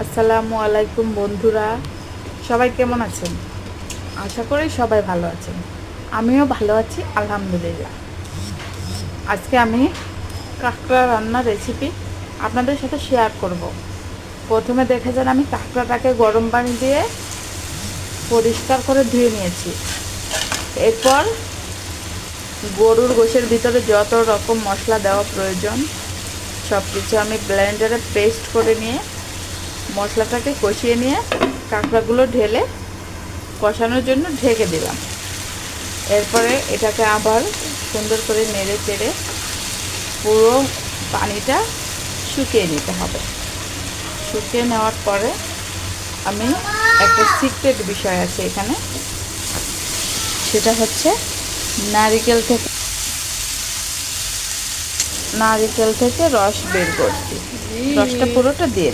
আসসালামু আলাইকুম বন্ধুরা, সবাই কেমন আছেন? আশা করি সবাই ভালো আছেন। আমিও ভালো আছি আলহামদুলিল্লাহ। আজকে আমি কাঁকড়া রান্নার রেসিপি আপনাদের সাথে শেয়ার করব। প্রথমে দেখে যান, আমি কাঁকড়াটাকে গরম পানি দিয়ে পরিষ্কার করে ধুয়ে নিয়েছি। এরপর গরুর গোশের ভিতরে যত রকম মশলা দেওয়া প্রয়োজন সব কিছু আমি ব্লেন্ডারে পেস্ট করে নিয়ে মশলাটাকে কষিয়ে নিয়ে কাঁকড়াগুলো ঢেলে কষানোর জন্য ঢেকে দিলাম। এরপরে এটাকে আবার সুন্দর করে নেড়ে চেড়ে পুরো পানিটা শুকিয়ে নিতে হবে। শুকিয়ে নেওয়ার পরে আমি একটা সিক্রেট বিষয় আছে এখানে, সেটা হচ্ছে নারিকেল থেকে রস বের করছি। রসটা পুরোটা দিয়ে